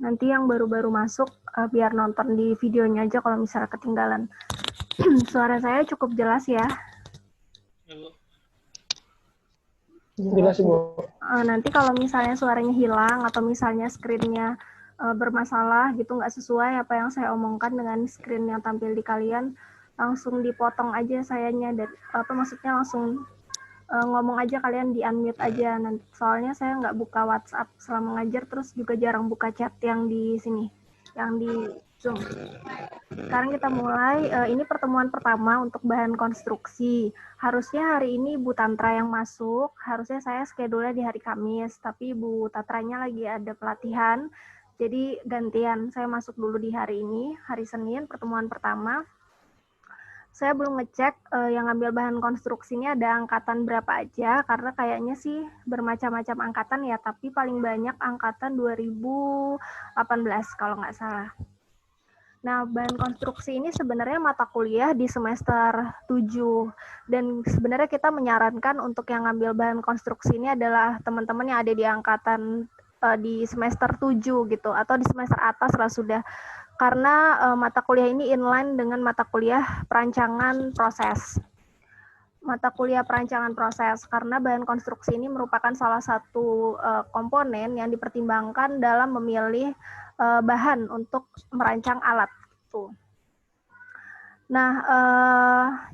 Nanti yang baru-baru masuk biar nonton di videonya aja kalau misalnya ketinggalan. Suara saya cukup jelas ya? Jelas, Bu. Nanti kalau misalnya suaranya hilang atau misalnya screen-nya bermasalah gitu, nggak sesuai apa yang saya omongkan dengan screen yang tampil di kalian, langsung dipotong aja sayanya, dan maksudnya langsung ngomong aja, kalian di unmute aja. Nanti soalnya saya nggak buka WhatsApp selama ngajar, terus juga jarang buka chat yang di sini, yang di Zoom. Sekarang kita mulai. Ini pertemuan pertama untuk bahan konstruksi. Harusnya hari ini Bu Tantra yang masuk. Harusnya saya schedule di hari Kamis, tapi Bu Tantranya lagi ada pelatihan. Jadi gantian, saya masuk dulu di hari ini, hari Senin, pertemuan pertama. Saya belum ngecek yang ngambil bahan konstruksi ini ada angkatan berapa aja, karena kayaknya sih bermacam-macam angkatan ya, tapi paling banyak angkatan 2018 kalau nggak salah. Nah, bahan konstruksi ini sebenarnya mata kuliah di semester 7. Dan sebenarnya kita menyarankan untuk yang ngambil bahan konstruksi ini adalah teman-teman yang ada di angkatan di semester 7 gitu, atau di semester atas lah sudah. Karena mata kuliah ini inline dengan mata kuliah perancangan proses. Mata kuliah perancangan proses, karena bahan konstruksi ini merupakan salah satu komponen yang dipertimbangkan dalam memilih bahan untuk merancang alat. Gitu. Nah,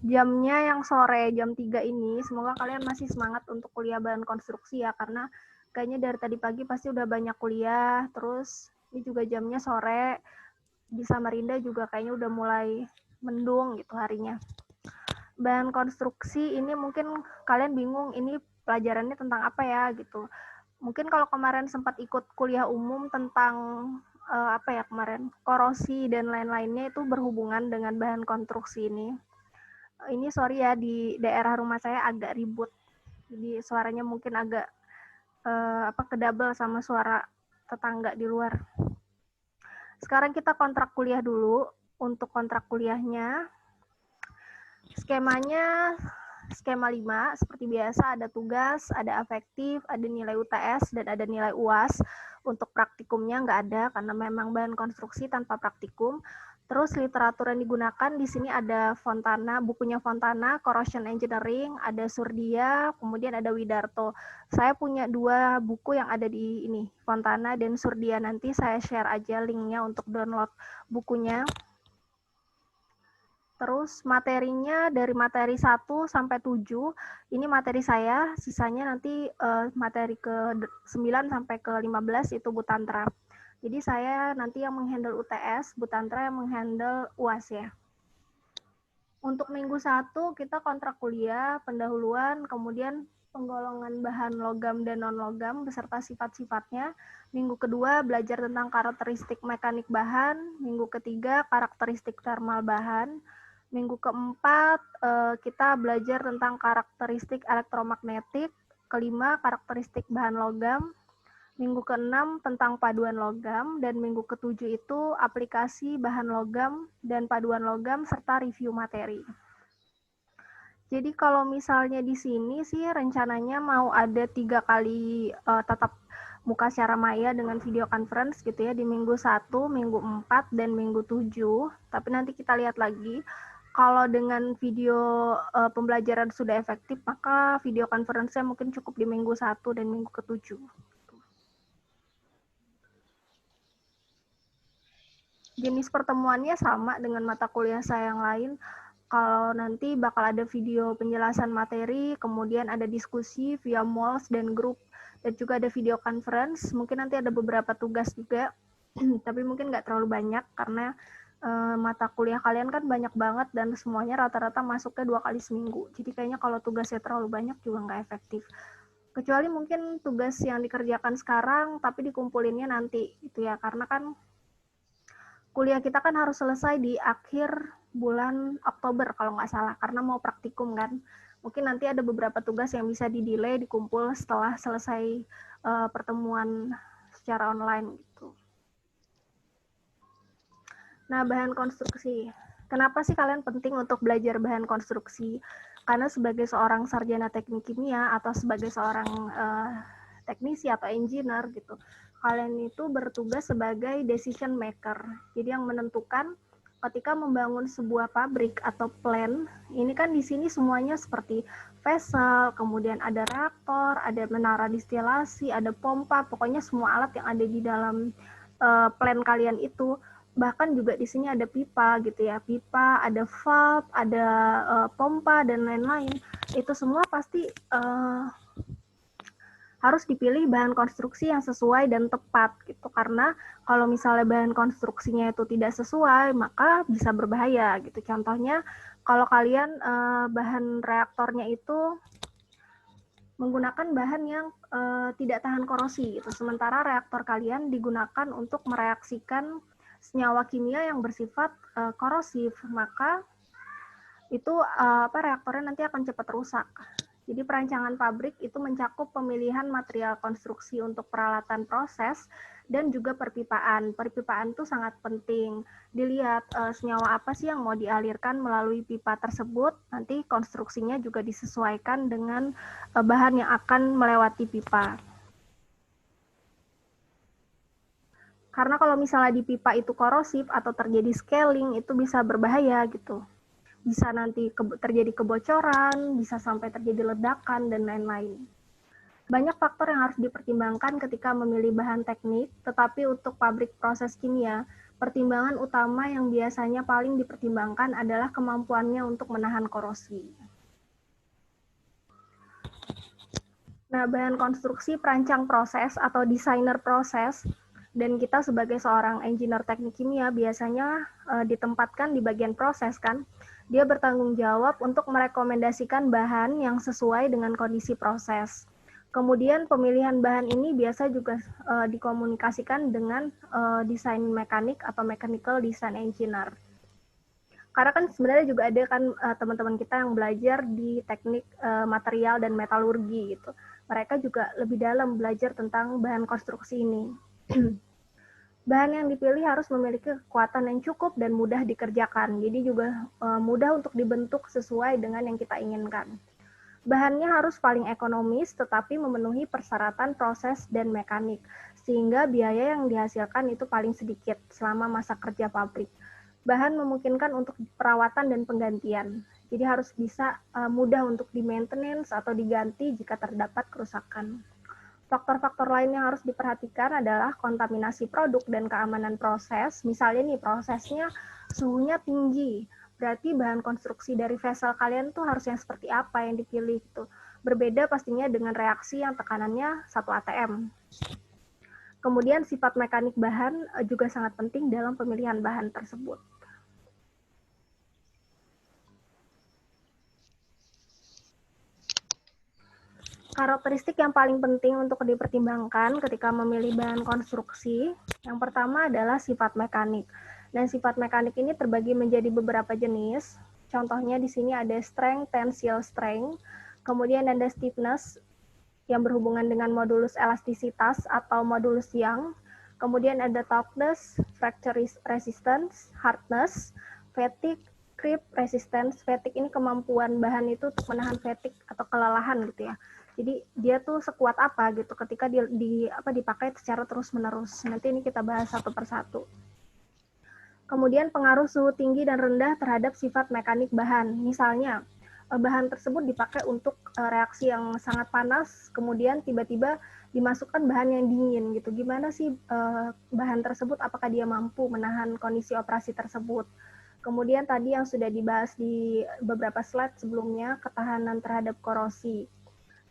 jamnya yang sore, jam 3 ini, semoga kalian masih semangat untuk kuliah bahan konstruksi ya, karena kayaknya dari tadi pagi pasti udah banyak kuliah, terus ini juga jamnya sore, di Samarinda juga kayaknya udah mulai mendung gitu harinya. Bahan konstruksi ini mungkin kalian bingung, ini pelajarannya tentang apa ya gitu. Mungkin kalau kemarin sempat ikut kuliah umum tentang kemarin, korosi dan lain-lainnya, itu berhubungan dengan bahan konstruksi ini. Ini sorry ya, di daerah rumah saya agak ribut, jadi suaranya mungkin agak kedouble sama suara tetangga di luar. Sekarang kita kontrak kuliah dulu. Untuk kontrak kuliahnya, skemanya skema 5, seperti biasa ada tugas, ada afektif, ada nilai UTS, dan ada nilai UAS. Untuk praktikumnya nggak ada, karena memang bahan konstruksi tanpa praktikum. Terus literatur yang digunakan di sini ada Fontana, bukunya Fontana, Corrosion Engineering, ada Surdia, kemudian ada Widarto. Saya punya 2 buku yang ada di ini, Fontana dan Surdia. Nanti saya share aja linknya untuk download bukunya. Terus materinya dari materi 1 sampai 7, ini materi saya, sisanya nanti materi ke 9 sampai ke 15 itu Bu Tantra. Jadi saya nanti yang menghandle UTS, Bu Tantra yang menghandle UAS ya. Untuk minggu 1 kita kontrak kuliah, pendahuluan, kemudian penggolongan bahan logam dan non-logam beserta sifat-sifatnya. Minggu kedua belajar tentang karakteristik mekanik bahan, minggu ketiga karakteristik thermal bahan. Minggu keempat kita belajar tentang karakteristik elektromagnetik, kelima karakteristik bahan logam, minggu keenam tentang paduan logam, dan minggu ketujuh itu aplikasi bahan logam dan paduan logam serta review materi. Jadi kalau misalnya di sini sih rencananya mau ada 3 kali tatap muka secara maya dengan video conference gitu ya, di minggu 1, minggu 4, dan minggu 7. Tapi nanti kita lihat lagi. Kalau dengan video pembelajaran sudah efektif, maka video conference-nya mungkin cukup di minggu 1 dan minggu ke-7. Jenis pertemuannya sama dengan mata kuliah saya yang lain. Kalau nanti bakal ada video penjelasan materi, kemudian ada diskusi via Mols dan grup, dan juga ada video conference. Mungkin nanti ada beberapa tugas juga, tapi mungkin nggak terlalu banyak karena mata kuliah kalian kan banyak banget dan semuanya rata-rata masuknya 2 kali seminggu. Jadi kayaknya kalau tugasnya terlalu banyak juga nggak efektif. Kecuali mungkin tugas yang dikerjakan sekarang tapi dikumpulinnya nanti gitu ya, karena kan kuliah kita kan harus selesai di akhir bulan Oktober kalau nggak salah, karena mau praktikum kan. Mungkin nanti ada beberapa tugas yang bisa di-delay, dikumpul setelah selesai pertemuan secara online gitu. Nah, bahan konstruksi. Kenapa sih kalian penting untuk belajar bahan konstruksi? Karena sebagai seorang sarjana teknik kimia atau sebagai seorang teknisi atau engineer gitu, kalian itu bertugas sebagai decision maker. Jadi yang menentukan ketika membangun sebuah pabrik atau plant, ini kan di sini semuanya seperti vessel, kemudian ada reaktor, ada menara distilasi, ada pompa, pokoknya semua alat yang ada di dalam plant kalian itu. Bahkan juga di sini ada pipa gitu ya, pipa, ada valve, ada pompa dan lain-lain. Itu semua pasti harus dipilih bahan konstruksi yang sesuai dan tepat gitu, karena kalau misalnya bahan konstruksinya itu tidak sesuai maka bisa berbahaya gitu. Contohnya kalau kalian bahan reaktornya itu menggunakan bahan yang tidak tahan korosi gitu, sementara reaktor kalian digunakan untuk mereaksikan senyawa kimia yang bersifat korosif, maka itu reaktornya nanti akan cepat rusak. Jadi perancangan pabrik itu mencakup pemilihan material konstruksi untuk peralatan proses dan juga perpipaan. Perpipaan itu sangat penting. Dilihat senyawa apa sih yang mau dialirkan melalui pipa tersebut, nanti konstruksinya juga disesuaikan dengan bahan yang akan melewati pipa. Karena kalau misalnya di pipa itu korosif atau terjadi scaling, itu bisa berbahaya gitu. Bisa nanti terjadi kebocoran, bisa sampai terjadi ledakan, dan lain-lain. Banyak faktor yang harus dipertimbangkan ketika memilih bahan teknik, tetapi untuk pabrik proses kimia, pertimbangan utama yang biasanya paling dipertimbangkan adalah kemampuannya untuk menahan korosi. Nah, bahan konstruksi perancang proses atau desainer proses, dan kita sebagai seorang engineer teknik kimia biasanya ditempatkan di bagian proses kan. Dia bertanggung jawab untuk merekomendasikan bahan yang sesuai dengan kondisi proses. Kemudian pemilihan bahan ini biasa juga dikomunikasikan dengan desain mekanik atau mechanical design engineer. Karena kan sebenarnya juga ada kan teman-teman kita yang belajar di teknik material dan metalurgi gitu. Mereka juga lebih dalam belajar tentang bahan konstruksi ini. Bahan yang dipilih harus memiliki kekuatan yang cukup dan mudah dikerjakan. Jadi juga mudah untuk dibentuk sesuai dengan yang kita inginkan. Bahannya harus paling ekonomis tetapi memenuhi persyaratan proses dan mekanik. Sehingga biaya yang dihasilkan itu paling sedikit selama masa kerja pabrik. Bahan memungkinkan untuk perawatan dan penggantian. Jadi harus bisa mudah untuk di-maintenance atau diganti jika terdapat kerusakan. Faktor-faktor lain yang harus diperhatikan adalah kontaminasi produk dan keamanan proses. Misalnya nih prosesnya suhunya tinggi, berarti bahan konstruksi dari vessel kalian tuh harus yang seperti apa yang dipilih gitu. Berbeda pastinya dengan reaksi yang tekanannya 1 atm. Kemudian sifat mekanik bahan juga sangat penting dalam pemilihan bahan tersebut. Karakteristik yang paling penting untuk dipertimbangkan ketika memilih bahan konstruksi, yang pertama adalah sifat mekanik. Dan sifat mekanik ini terbagi menjadi beberapa jenis. Contohnya di sini ada strength, tensile strength, kemudian ada stiffness yang berhubungan dengan modulus elastisitas atau modulus Young, kemudian ada toughness, fracture resistance, hardness, fatigue, creep resistance. Fatigue ini kemampuan bahan itu untuk menahan fatigue atau kelelahan gitu ya. Jadi dia tuh sekuat apa gitu ketika dipakai secara terus-menerus. Nanti ini kita bahas satu persatu. Kemudian pengaruh suhu tinggi dan rendah terhadap sifat mekanik bahan. Misalnya, bahan tersebut dipakai untuk reaksi yang sangat panas, kemudian tiba-tiba dimasukkan bahan yang dingin gitu. Gimana sih bahan tersebut, apakah dia mampu menahan kondisi operasi tersebut? Kemudian tadi yang sudah dibahas di beberapa slide sebelumnya, ketahanan terhadap korosi.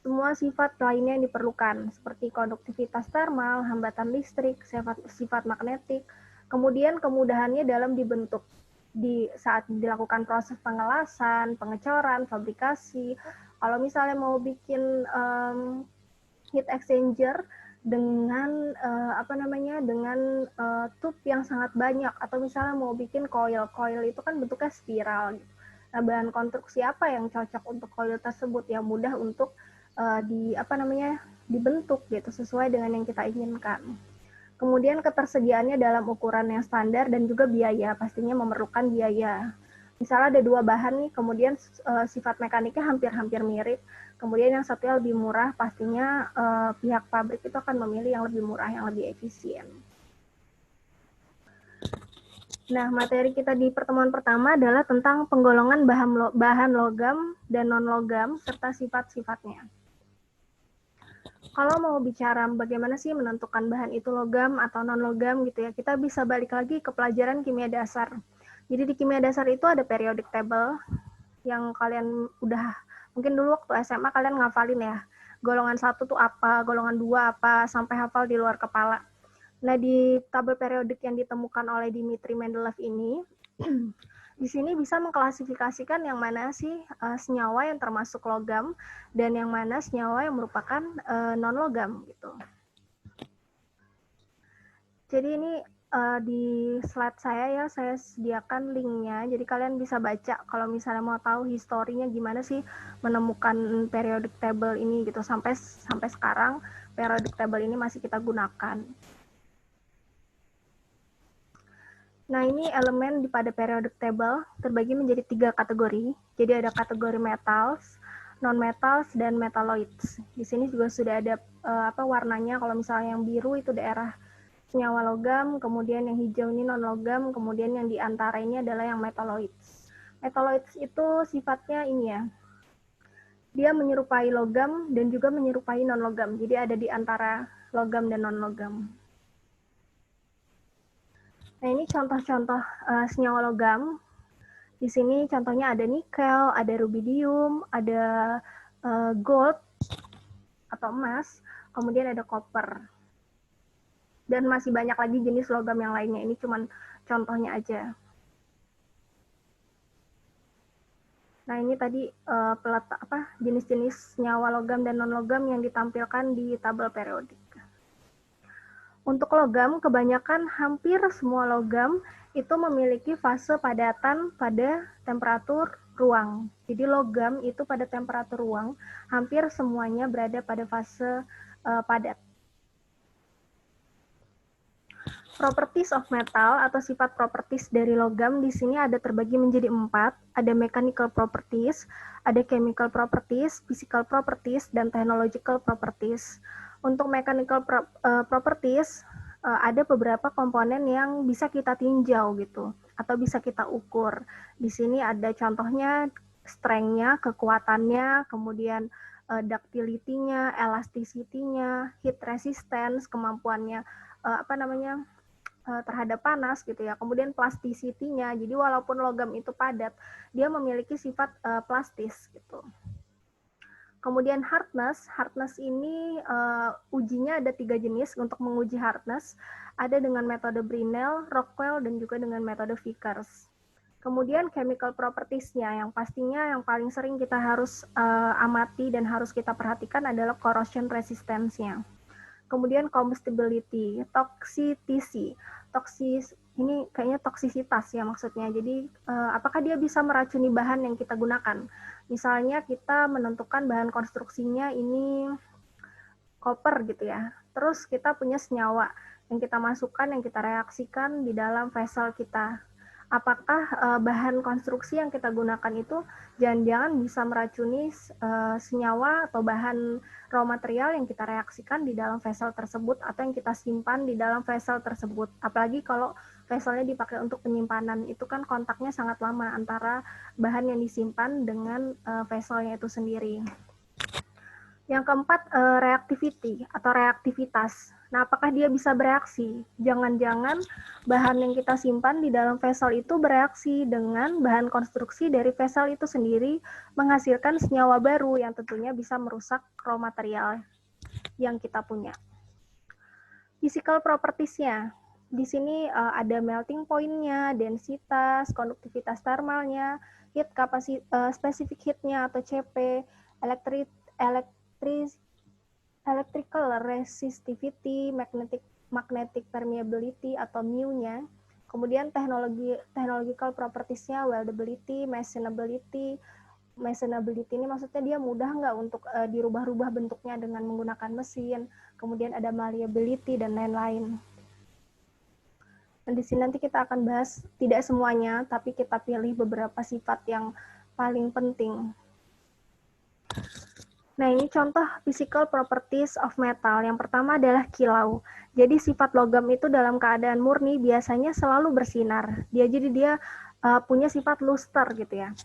Semua sifat lainnya yang diperlukan, seperti konduktivitas termal, hambatan listrik, sifat magnetik, kemudian kemudahannya dalam dibentuk di saat dilakukan proses pengelasan, pengecoran, fabrikasi. Kalau misalnya mau bikin heat exchanger dengan dengan tube yang sangat banyak, atau misalnya mau bikin coil itu kan bentuknya spiral. Gitu. Nah, bahan konstruksi apa yang cocok untuk coil tersebut yang mudah untuk dibentuk gitu sesuai dengan yang kita inginkan. Kemudian ketersediaannya dalam ukuran yang standar dan juga biaya, pastinya memerlukan biaya. Misalnya ada dua bahan nih, kemudian sifat mekaniknya hampir-hampir mirip, kemudian yang satunya lebih murah, pastinya pihak pabrik itu akan memilih yang lebih murah, yang lebih efisien. Nah, materi kita di pertemuan pertama adalah tentang penggolongan bahan logam dan non-logam, serta sifat-sifatnya. Kalau mau bicara bagaimana sih menentukan bahan itu logam atau non-logam gitu ya, kita bisa balik lagi ke pelajaran kimia dasar. Jadi di kimia dasar itu ada periodic table yang kalian udah, mungkin dulu waktu SMA kalian ngafalin ya, golongan 1 tuh apa, golongan 2 apa, sampai hafal di luar kepala. Nah, di tabel periodik yang ditemukan oleh Dmitri Mendeleev ini, di sini bisa mengklasifikasikan yang mana sih senyawa yang termasuk logam dan yang mana senyawa yang merupakan non-logam gitu. Jadi ini di slide saya ya, saya sediakan linknya, jadi kalian bisa baca kalau misalnya mau tahu historinya gimana sih menemukan periodic table ini gitu, sampai sekarang periodic table ini masih kita gunakan. Nah, ini elemen pada periodic table terbagi menjadi 3 kategori. Jadi ada kategori metals, non-metals, dan metalloids. Di sini juga sudah ada warnanya. Kalau misalnya yang biru itu daerah senyawa logam, kemudian yang hijau ini non-logam, kemudian yang di antara ini adalah yang metalloids. Metalloids itu sifatnya ini ya, dia menyerupai logam dan juga menyerupai non-logam. Jadi ada di antara logam dan non-logam. Nah, ini contoh-contoh senyawa logam. Di sini contohnya ada nikel, ada rubidium, ada gold atau emas, kemudian ada copper. Dan masih banyak lagi jenis logam yang lainnya. Ini cuma contohnya aja. Nah, ini tadi jenis-jenis senyawa logam dan non-logam yang ditampilkan di tabel periodik. Untuk logam, kebanyakan hampir semua logam itu memiliki fase padatan pada temperatur ruang. Jadi logam itu pada temperatur ruang, hampir semuanya berada pada fase padat. Properties of metal atau sifat properties dari logam di sini ada terbagi menjadi 4. Ada mechanical properties, ada chemical properties, physical properties, dan technological properties. Untuk mechanical properties, ada beberapa komponen yang bisa kita tinjau gitu, atau bisa kita ukur. Di sini ada contohnya strength-nya, kekuatannya, kemudian ductility-nya, elasticity-nya, heat resistance, kemampuannya terhadap panas gitu ya. Kemudian plasticity-nya. Jadi walaupun logam itu padat, dia memiliki sifat plastis gitu. Kemudian hardness ini ujinya ada 3 jenis untuk menguji hardness. Ada dengan metode Brinell, Rockwell, dan juga dengan metode Vickers. Kemudian chemical properties-nya yang pastinya yang paling sering kita harus amati dan harus kita perhatikan adalah corrosion resistance-nya. Kemudian combustibility, toxicity. Ini kayaknya toksisitas ya maksudnya. Jadi apakah dia bisa meracuni bahan yang kita gunakan? Misalnya kita menentukan bahan konstruksinya ini koper gitu ya. Terus kita punya senyawa yang kita masukkan, yang kita reaksikan di dalam vessel kita. Apakah bahan konstruksi yang kita gunakan itu jangan-jangan bisa meracuni senyawa atau bahan raw material yang kita reaksikan di dalam vessel tersebut atau yang kita simpan di dalam vessel tersebut. Apalagi kalau vesselnya dipakai untuk penyimpanan, itu kan kontaknya sangat lama antara bahan yang disimpan dengan vesselnya itu sendiri. Yang keempat, reactivity atau reaktivitas. Nah, apakah dia bisa bereaksi? Jangan-jangan bahan yang kita simpan di dalam vessel itu bereaksi dengan bahan konstruksi dari vessel itu sendiri, menghasilkan senyawa baru yang tentunya bisa merusak raw material yang kita punya. Physical properties-nya. Di sini ada melting point-nya, densitas, konduktivitas thermalnya, heat capacity, specific heat-nya atau CP, electrical resistivity, magnetic permeability atau mu-nya. Kemudian technological properties-nya, weldability, machinability. Machinability ini maksudnya dia mudah nggak untuk dirubah-rubah bentuknya dengan menggunakan mesin. Kemudian ada malleability dan lain-lain. Dan di sini nanti kita akan bahas tidak semuanya, tapi kita pilih beberapa sifat yang paling penting. Nah, ini contoh physical properties of metal. Yang pertama adalah kilau. Jadi sifat logam itu dalam keadaan murni biasanya selalu bersinar. Jadi dia punya sifat luster gitu ya.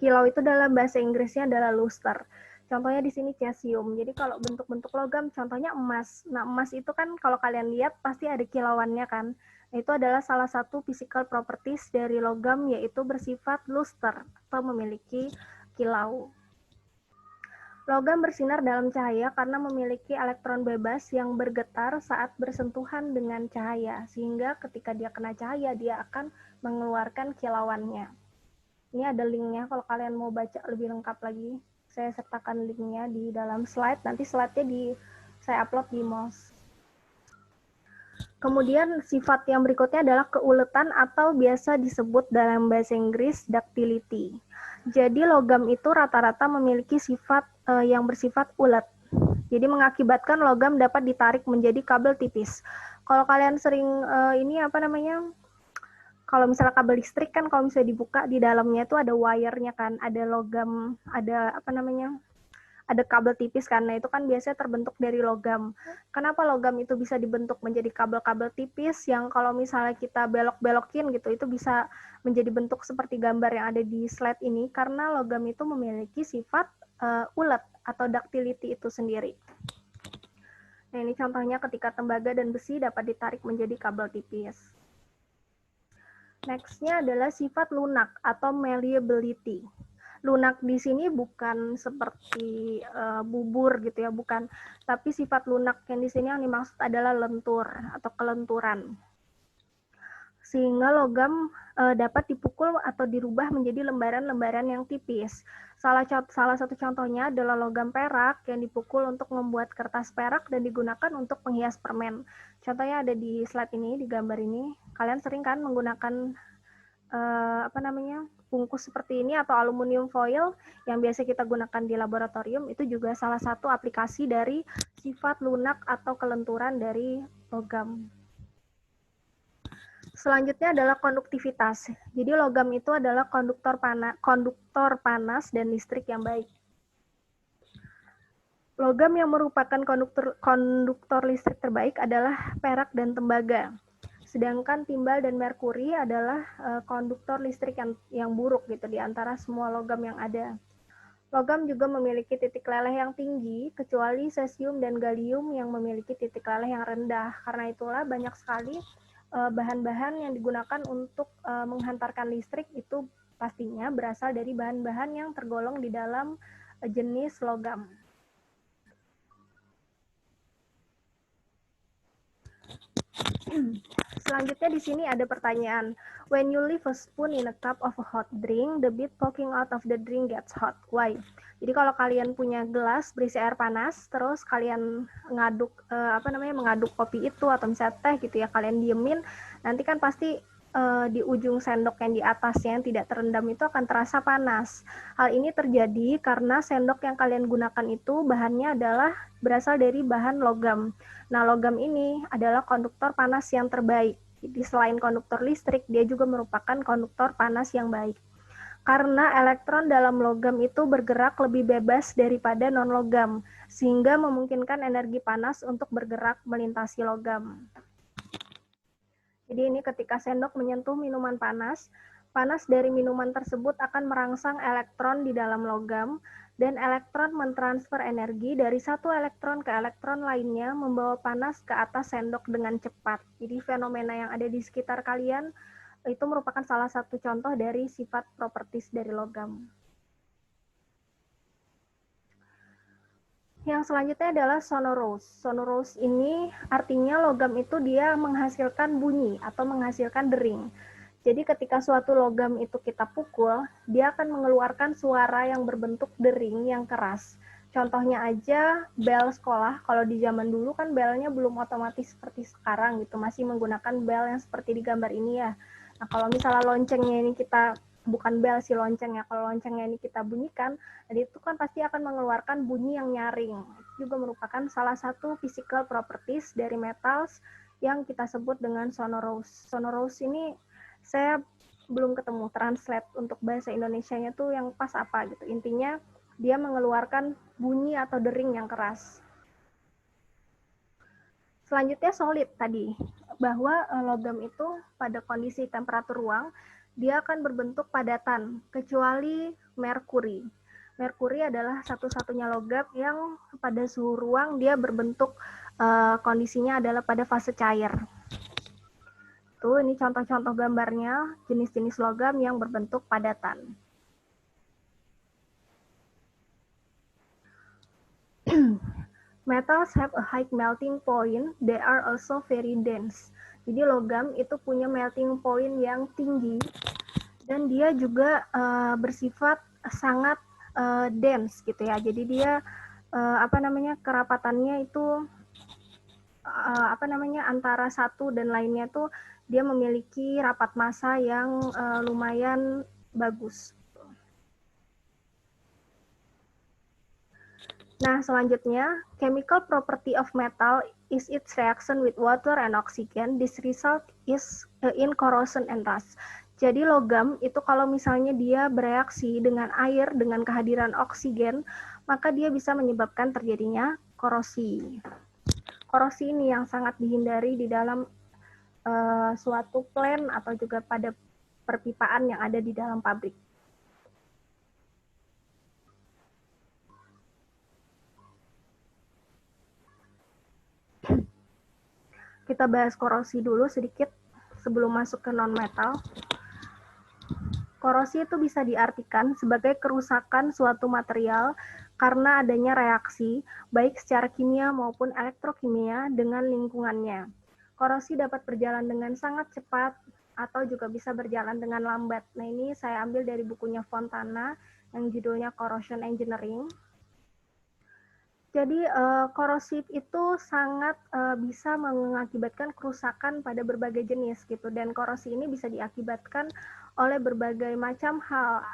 Kilau itu dalam bahasa Inggrisnya adalah luster. Contohnya di sini cesium. Jadi kalau bentuk-bentuk logam, contohnya emas. Nah, emas itu kan kalau kalian lihat pasti ada kilauannya kan. Nah, itu adalah salah satu physical properties dari logam, yaitu bersifat luster atau memiliki kilau. Logam bersinar dalam cahaya karena memiliki elektron bebas yang bergetar saat bersentuhan dengan cahaya, sehingga ketika dia kena cahaya, dia akan mengeluarkan kilauannya. Ini ada linknya kalau kalian mau baca lebih lengkap lagi. Saya sertakan linknya di dalam slide, nanti slide-nya saya upload di MOS. Kemudian sifat yang berikutnya adalah keuletan atau biasa disebut dalam bahasa Inggris ductility. Jadi logam itu rata-rata memiliki sifat yang bersifat ulet. Jadi mengakibatkan logam dapat ditarik menjadi kabel tipis. Kalau kalian sering kalau misalnya kabel listrik kan kalau misalnya dibuka di dalamnya itu ada wire-nya kan, ada logam, ada kabel tipis kan. Nah, itu kan biasanya terbentuk dari logam. Kenapa logam itu bisa dibentuk menjadi kabel-kabel tipis yang kalau misalnya kita belok-belokin gitu, itu bisa menjadi bentuk seperti gambar yang ada di slide ini, karena logam itu memiliki sifat ulet atau ductility itu sendiri. Nah, ini contohnya ketika tembaga dan besi dapat ditarik menjadi kabel tipis. Next-nya adalah sifat lunak atau malleability. Lunak di sini bukan seperti bubur gitu ya, bukan. Tapi sifat lunak yang di sini yang dimaksud adalah lentur atau kelenturan. Sehingga logam dapat dipukul atau dirubah menjadi lembaran-lembaran yang tipis. Salah satu contohnya adalah logam perak yang dipukul untuk membuat kertas perak dan digunakan untuk penghias permen. Contohnya ada di slide ini, di gambar ini. Kalian sering kan menggunakan bungkus seperti ini atau aluminium foil yang biasa kita gunakan di laboratorium, itu juga salah satu aplikasi dari sifat lunak atau kelenturan dari logam. Selanjutnya adalah konduktivitas. Jadi logam itu adalah konduktor panas dan listrik yang baik. Logam yang merupakan konduktor listrik terbaik adalah perak dan tembaga. Sedangkan timbal dan merkuri adalah konduktor listrik yang buruk gitu di antara semua logam yang ada. Logam juga memiliki titik leleh yang tinggi, kecuali cesium dan gallium yang memiliki titik leleh yang rendah. Karena itulah banyak sekali bahan-bahan yang digunakan untuk menghantarkan listrik itu pastinya berasal dari bahan-bahan yang tergolong di dalam jenis logam. Selanjutnya di sini ada pertanyaan. When you leave a spoon in a cup of a hot drink, the bit poking out of the drink gets hot. Why? Jadi kalau kalian punya gelas berisi air panas, terus kalian mengaduk kopi itu atau misalnya teh gitu ya, kalian diemin, nanti kan pasti di ujung sendok yang di atasnya yang tidak terendam itu akan terasa panas. Hal ini terjadi karena sendok yang kalian gunakan itu bahannya adalah berasal dari bahan logam. Nah, logam ini adalah konduktor panas yang terbaik. Jadi selain konduktor listrik, dia juga merupakan konduktor panas yang baik. Karena elektron dalam logam itu bergerak lebih bebas daripada non-logam, sehingga memungkinkan energi panas untuk bergerak melintasi logam. Jadi ini ketika sendok menyentuh minuman panas, panas dari minuman tersebut akan merangsang elektron di dalam logam, dan elektron mentransfer energi dari satu elektron ke elektron lainnya, membawa panas ke atas sendok dengan cepat. Jadi fenomena yang ada di sekitar kalian itu merupakan salah satu contoh dari sifat properties dari logam. Yang selanjutnya adalah sonorous. Sonorous ini artinya logam itu dia menghasilkan bunyi atau menghasilkan dering. Jadi ketika suatu logam itu kita pukul, dia akan mengeluarkan suara yang berbentuk dering yang keras. Contohnya aja bel sekolah, kalau di zaman dulu kan belnya belum otomatis seperti sekarang gitu, masih menggunakan bel yang seperti di gambar ini ya. Nah kalau misalnya loncengnya ini kita, bukan bel sih lonceng ya, kalau loncengnya ini kita bunyikan, jadi itu kan pasti akan mengeluarkan bunyi yang nyaring. Itu juga merupakan salah satu physical properties dari metals yang kita sebut dengan sonorous. Sonorous ini saya belum ketemu translate untuk bahasa Indonesianya tuh yang pas apa gitu. Intinya dia mengeluarkan bunyi atau dering yang keras. Selanjutnya solid tadi, bahwa logam itu pada kondisi temperatur ruang, dia akan berbentuk padatan, kecuali merkuri. Merkuri adalah satu-satunya logam yang pada suhu ruang dia berbentuk kondisinya adalah pada fase cair. Tuh, ini contoh-contoh gambarnya, jenis-jenis logam yang berbentuk padatan. Metals have a high melting point, they are also very dense. Jadi logam itu punya melting point yang tinggi dan dia juga bersifat sangat dense gitu ya. Jadi dia kerapatannya itu antara satu dan lainnya tuh dia memiliki rapat massa yang lumayan bagus. Nah, selanjutnya, chemical property of metal is its reaction with water and oxygen. This result is in corrosion and rust. Jadi logam itu kalau misalnya dia bereaksi dengan air dengan kehadiran oksigen, maka dia bisa menyebabkan terjadinya korosi. Korosi ini yang sangat dihindari di dalam suatu plant atau juga pada perpipaan yang ada di dalam pabrik. Kita bahas korosi dulu sedikit sebelum masuk ke non-metal. Korosi itu bisa diartikan sebagai kerusakan suatu material karena adanya reaksi, baik secara kimia maupun elektrokimia dengan lingkungannya. Korosi dapat berjalan dengan sangat cepat atau juga bisa berjalan dengan lambat. Nah, ini saya ambil dari bukunya Fontana yang judulnya Corrosion Engineering. Jadi korosif itu sangat bisa mengakibatkan kerusakan pada berbagai jenis gitu, dan korosi ini bisa diakibatkan oleh berbagai macam hal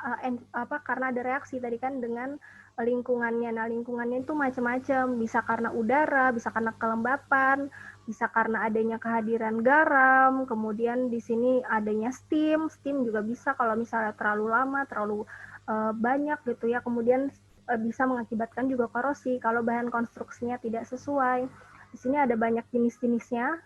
karena ada reaksi tadi kan dengan lingkungannya. Nah, lingkungannya itu macam-macam, bisa karena udara, bisa karena kelembapan, bisa karena adanya kehadiran garam, kemudian di sini adanya steam juga bisa kalau misalnya terlalu lama, terlalu banyak gitu ya, kemudian bisa mengakibatkan juga korosi kalau bahan konstruksinya tidak sesuai. Di sini ada banyak jenis-jenisnya,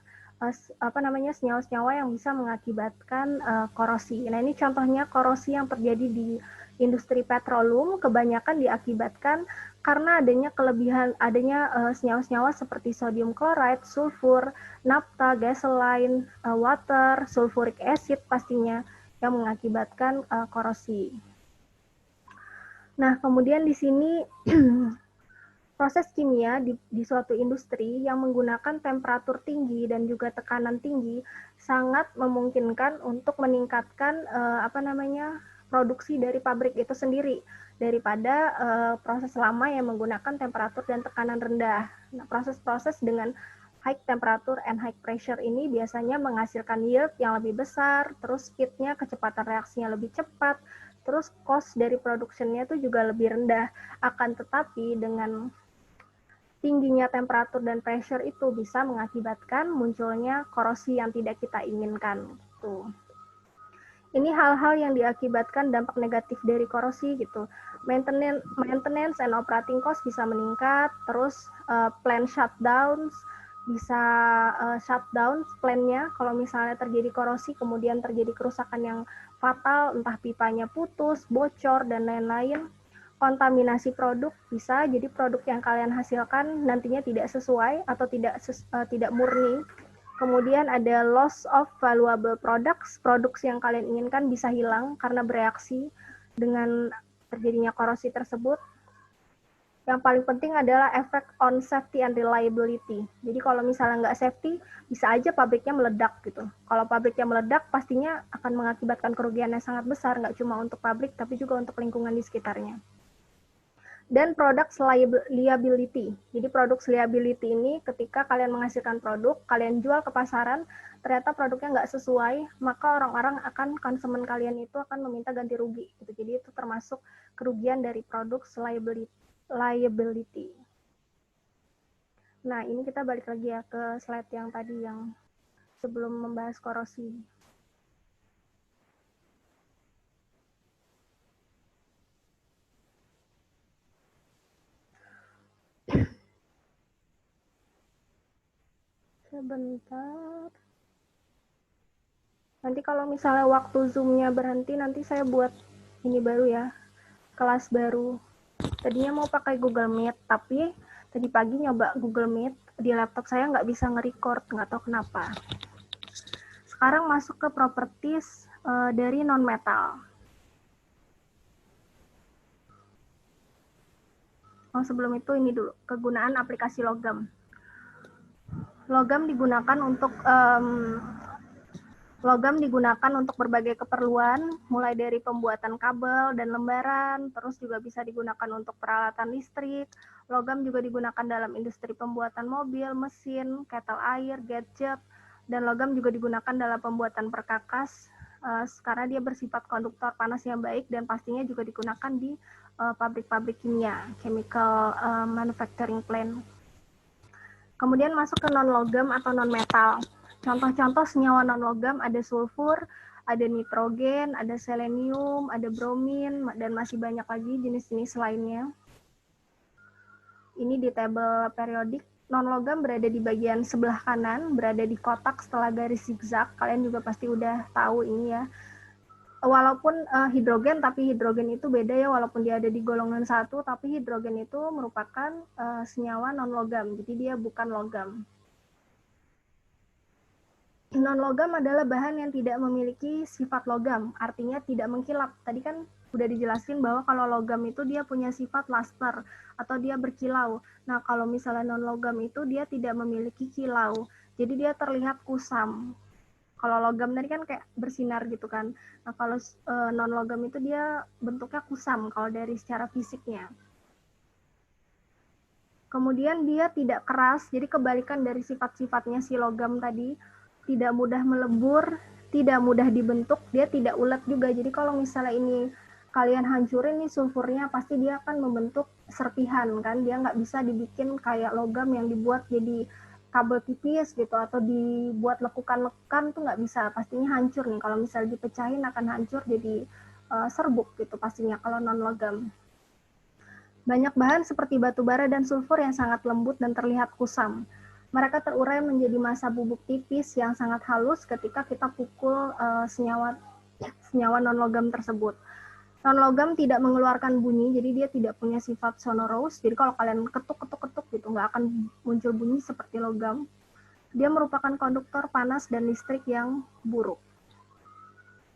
senyawa-senyawa yang bisa mengakibatkan korosi. Nah, ini contohnya korosi yang terjadi di industri petroleum kebanyakan diakibatkan karena adanya senyawa-senyawa seperti sodium chloride, sulfur, naphtha, gasoline, water, sulfuric acid pastinya yang mengakibatkan korosi. Nah, kemudian di sini proses kimia di suatu industri yang menggunakan temperatur tinggi dan juga tekanan tinggi sangat memungkinkan untuk meningkatkan produksi dari pabrik itu sendiri daripada proses lama yang menggunakan temperatur dan tekanan rendah. Nah, proses-proses dengan high temperature and high pressure ini biasanya menghasilkan yield yang lebih besar, terus speed-nya, kecepatan reaksinya lebih cepat, terus cost dari produksinya itu juga lebih rendah. Akan tetapi dengan tingginya temperatur dan pressure itu bisa mengakibatkan munculnya korosi yang tidak kita inginkan. Gitu. Ini hal-hal yang diakibatkan dampak negatif dari korosi gitu. Maintenance and operating cost bisa meningkat, terus plant shutdowns bisa shutdown plan-nya kalau misalnya terjadi korosi, kemudian terjadi kerusakan yang fatal, entah pipanya putus, bocor, dan lain-lain. Kontaminasi produk bisa, jadi produk yang kalian hasilkan nantinya tidak sesuai atau tidak murni. Kemudian ada loss of valuable products, produk yang kalian inginkan bisa hilang karena bereaksi dengan terjadinya korosi tersebut. Yang paling penting adalah efek on safety and reliability. Jadi kalau misalnya nggak safety, bisa aja pabriknya meledak gitu. Kalau pabriknya meledak, pastinya akan mengakibatkan kerugian yang sangat besar, nggak cuma untuk pabrik, tapi juga untuk lingkungan di sekitarnya. Dan product liability. Jadi product liability ini ketika kalian menghasilkan produk, kalian jual ke pasaran, ternyata produknya nggak sesuai, maka orang-orang konsumen kalian itu akan meminta ganti rugi. Gitu. Jadi itu termasuk kerugian dari produk liability. Nah, ini kita balik lagi ya ke slide yang tadi yang sebelum membahas korosi. Sebentar. Nanti kalau misalnya waktu Zoom-nya berhenti, nanti saya buat ini baru ya, kelas baru. Tadinya mau pakai Google Meet, tapi tadi pagi nyoba Google Meet, di laptop saya nggak bisa nge-record, nggak tahu kenapa. Sekarang masuk ke properties dari non-metal. Oh, sebelum itu ini dulu, kegunaan aplikasi logam. Logam digunakan untuk berbagai keperluan, mulai dari pembuatan kabel dan lembaran, terus juga bisa digunakan untuk peralatan listrik. Logam juga digunakan dalam industri pembuatan mobil, mesin, kettle air, gadget, dan logam juga digunakan dalam pembuatan perkakas, karena dia bersifat konduktor panas yang baik dan pastinya juga digunakan di pabrik-pabrik kimia, chemical manufacturing plant. Kemudian masuk ke non-logam atau non-metal. Contoh-contoh senyawa non-logam ada sulfur, ada nitrogen, ada selenium, ada bromin, dan masih banyak lagi jenis-jenis lainnya. Ini di tabel periodik. Non-logam berada di bagian sebelah kanan, berada di kotak setelah garis zigzag. Kalian juga pasti udah tahu ini ya. Walaupun hidrogen, tapi hidrogen itu beda ya, walaupun dia ada di golongan 1, tapi hidrogen itu merupakan senyawa non-logam, jadi dia bukan logam. Non-logam adalah bahan yang tidak memiliki sifat logam, artinya tidak mengkilap. Tadi kan udah dijelasin bahwa kalau logam itu dia punya sifat luster, atau dia berkilau. Nah, kalau misalnya non-logam itu dia tidak memiliki kilau, jadi dia terlihat kusam. Kalau logam tadi kan kayak bersinar gitu kan. Nah, kalau non-logam itu dia bentuknya kusam kalau dari secara fisiknya. Kemudian dia tidak keras, jadi kebalikan dari sifat-sifatnya si logam tadi, tidak mudah melebur, tidak mudah dibentuk, dia tidak ulet juga. Jadi kalau misalnya ini kalian hancurin nih sulfurnya, pasti dia akan membentuk serpihan kan, dia nggak bisa dibikin kayak logam yang dibuat jadi kabel tipis gitu, atau dibuat lekukan-lekukan tuh nggak bisa, pastinya hancur nih. Kalau misalnya dipecahin akan hancur jadi serbuk gitu pastinya kalau non logam. Banyak bahan seperti batu bara dan sulfur yang sangat lembut dan terlihat kusam. Mereka terurai menjadi massa bubuk tipis yang sangat halus ketika kita pukul senyawa non logam tersebut. Non-logam tidak mengeluarkan bunyi, jadi dia tidak punya sifat sonorous. Jadi kalau kalian ketuk-ketuk-ketuk gitu, nggak akan muncul bunyi seperti logam. Dia merupakan konduktor panas dan listrik yang buruk.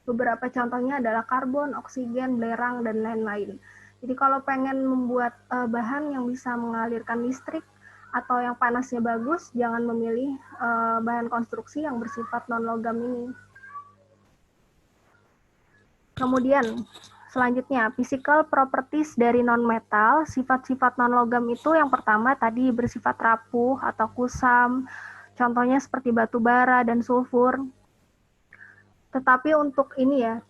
Beberapa contohnya adalah karbon, oksigen, belerang, dan lain-lain. Jadi kalau pengen membuat bahan yang bisa mengalirkan listrik atau yang panasnya bagus, jangan memilih bahan konstruksi yang bersifat non-logam ini. Kemudian, selanjutnya, physical properties dari non-metal. Sifat-sifat non-logam itu yang pertama tadi bersifat rapuh atau kusam, contohnya seperti batu bara dan sulfur. Tetapi untuk ini ya,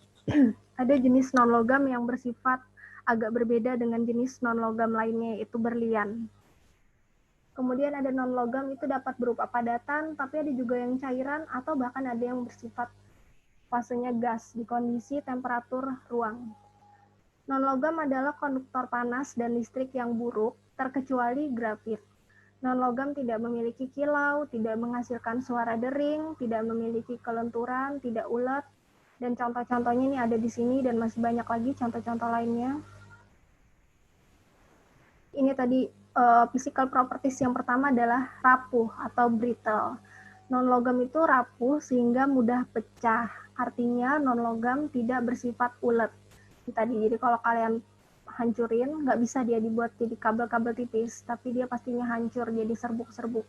ada jenis non-logam yang bersifat agak berbeda dengan jenis non-logam lainnya, yaitu berlian. Kemudian ada non-logam itu dapat berupa padatan, tapi ada juga yang cairan, atau bahkan ada yang bersifat fasenya gas di kondisi temperatur ruang. Non-logam adalah konduktor panas dan listrik yang buruk, terkecuali grafit. Non-logam tidak memiliki kilau, tidak menghasilkan suara dering, tidak memiliki kelenturan, tidak ulet, dan contoh-contohnya ini ada di sini dan masih banyak lagi contoh-contoh lainnya. Ini tadi physical properties yang pertama adalah rapuh atau brittle. Non-logam itu rapuh sehingga mudah pecah. Artinya non-logam tidak bersifat ulet. Tadi, jadi kalau kalian hancurin, nggak bisa dia dibuat jadi kabel-kabel tipis, tapi dia pastinya hancur jadi serbuk-serbuk.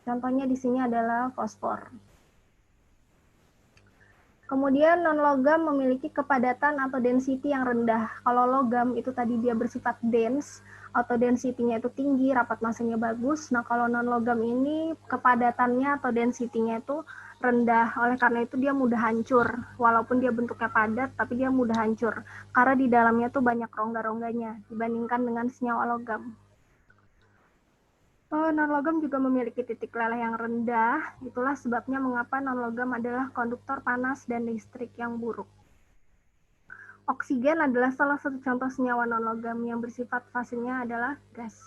Contohnya di sini adalah fosfor. Kemudian non-logam memiliki kepadatan atau density yang rendah. Kalau logam itu tadi dia bersifat dense, atau density-nya itu tinggi, rapat masanya bagus. Nah, kalau non-logam ini kepadatannya atau density-nya itu rendah. Oleh karena itu dia mudah hancur. Walaupun dia bentuknya padat, tapi dia mudah hancur. Karena di dalamnya tuh banyak rongga-rongganya dibandingkan dengan senyawa logam. Non-logam juga memiliki titik leleh yang rendah. Itulah sebabnya mengapa non-logam adalah konduktor panas dan listrik yang buruk. Oksigen adalah salah satu contoh senyawa non-logam yang bersifat fasenya adalah gas.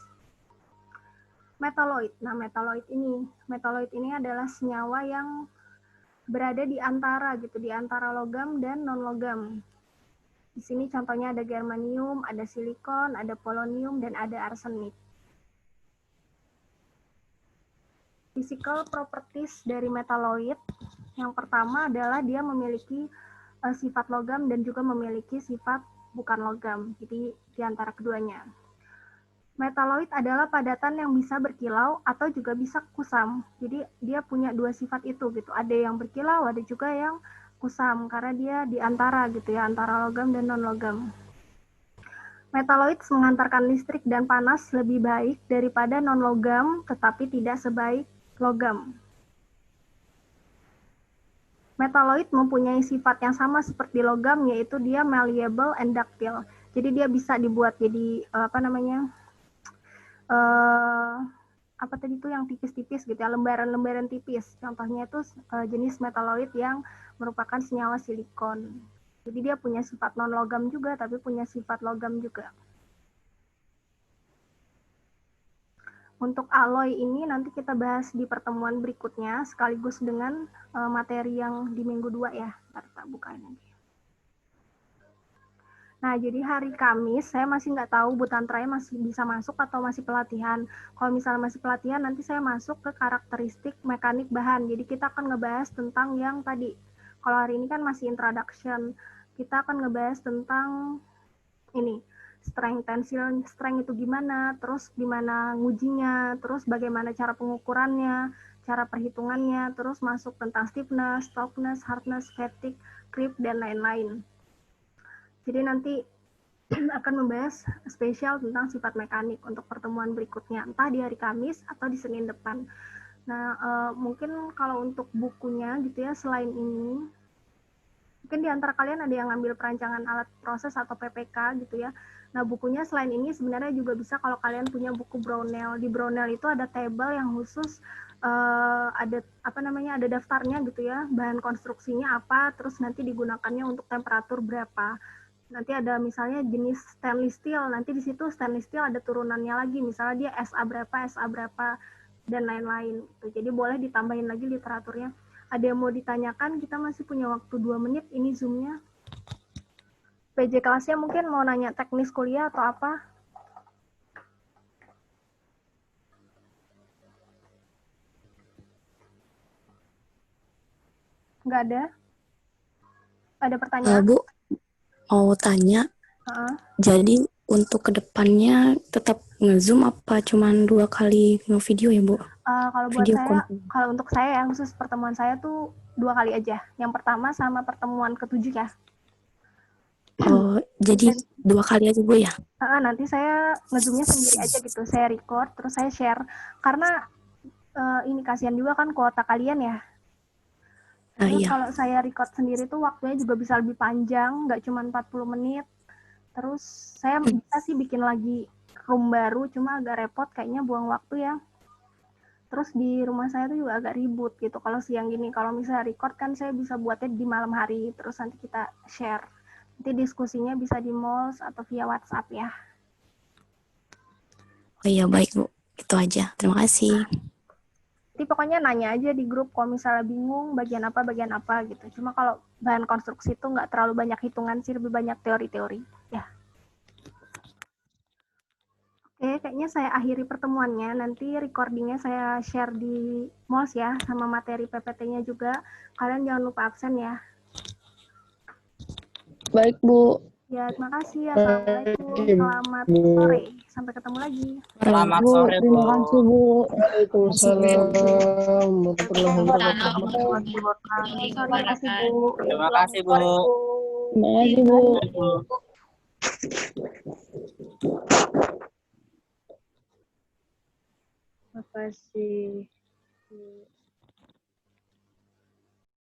Metaloid. Nah, metaloid ini adalah senyawa yang berada di antara logam dan non-logam. Di sini contohnya ada germanium, ada silikon, ada polonium, dan ada arsenik. Physical properties dari metaloid, yang pertama adalah dia memiliki sifat logam dan juga memiliki sifat bukan logam. Jadi di antara keduanya. Metaloid adalah padatan yang bisa berkilau atau juga bisa kusam. Jadi dia punya dua sifat itu gitu. Ada yang berkilau, ada juga yang kusam karena dia di antara gitu ya, antara logam dan non-logam. Metaloid mengantarkan listrik dan panas lebih baik daripada non-logam, tetapi tidak sebaik logam. Metaloid mempunyai sifat yang sama seperti logam, yaitu dia malleable and ductile. Jadi dia bisa dibuat jadi apa tadi itu yang tipis-tipis gitu ya, lembaran-lembaran tipis. Contohnya itu jenis metaloid yang merupakan senyawa silikon. Jadi dia punya sifat non-logam juga, tapi punya sifat logam juga. Untuk alloy ini nanti kita bahas di pertemuan berikutnya, sekaligus dengan materi yang di minggu 2 ya. Ntar kita bukain lagi. Nah, jadi hari Kamis, saya masih nggak tahu Bu Tantranya masih bisa masuk atau masih pelatihan. Kalau misalnya masih pelatihan, nanti saya masuk ke karakteristik mekanik bahan. Jadi kita akan ngebahas tentang yang tadi. Kalau hari ini kan masih introduction, kita akan ngebahas tentang ini, strength, tensile strength itu gimana, terus gimana ngujinya, terus bagaimana cara pengukurannya, cara perhitungannya, terus masuk tentang stiffness, toughness, hardness, fatigue, grip, dan lain-lain. Jadi nanti akan membahas spesial tentang sifat mekanik untuk pertemuan berikutnya, entah di hari Kamis atau di Senin depan. Nah, mungkin kalau untuk bukunya gitu ya, selain ini, mungkin di antara kalian ada yang ngambil perancangan alat proses atau PPK gitu ya. Nah, bukunya selain ini sebenarnya juga bisa kalau kalian punya buku Brownell. Di Brownell itu ada table yang khusus ada ada daftarnya gitu ya, bahan konstruksinya apa, terus nanti digunakannya untuk temperatur berapa. Nanti ada misalnya jenis stainless steel, nanti di situ stainless steel ada turunannya lagi, misalnya dia SA berapa, dan lain-lain. Jadi boleh ditambahin lagi literaturnya. Ada yang mau ditanyakan, kita masih punya waktu 2 menit, ini Zoom-nya. PJ kelasnya mungkin mau nanya teknis kuliah atau apa? Nggak ada? Ada pertanyaan? Bu, mau tanya, jadi untuk kedepannya tetap nge-zoom apa cuman 2 kali nge-video ya Bu? Kalau buat Video saya, kalau untuk saya yang khusus pertemuan saya tuh 2 kali aja. Yang pertama sama pertemuan ke-7 ya. Oh, jadi 2 kali aja Bu ya? Nanti saya nge-zoom-nya sendiri aja gitu. Saya record, terus saya share. Karena ini kasihan juga kan kuota kalian ya. Terus Iya. kalau saya record sendiri tuh waktunya juga bisa lebih panjang, nggak cuma 40 menit. Terus saya bisa sih bikin lagi room baru, cuma agak repot kayaknya buang waktu ya. Terus di rumah saya tuh juga agak ribut gitu. Kalau siang gini, kalau misalnya record kan saya bisa buatnya di malam hari, terus nanti kita share. Nanti diskusinya bisa di Mols atau via WhatsApp ya. Oh iya, baik Bu. Itu aja. Terima kasih. Jadi pokoknya nanya aja di grup kalau misalnya bingung bagian apa gitu. Cuma kalau bahan konstruksi itu nggak terlalu banyak hitungan sih, lebih banyak teori-teori. Ya. Oke, kayaknya saya akhiri pertemuannya. Nanti recordingnya saya share di Mols ya, sama materi PPT-nya juga. Kalian jangan lupa absen ya. Baik, Bu. Ya, terima kasih. Assalamualaikum. Selamat sore. Sampai ketemu lagi. Selamat sore, Bu. Terima kasih, Bu. Waalaikumsalam warahmatullahi wabarakatuh. Terima kasih, Bu. Terima kasih, Bu. Terima kasih, Bu. Terima kasih.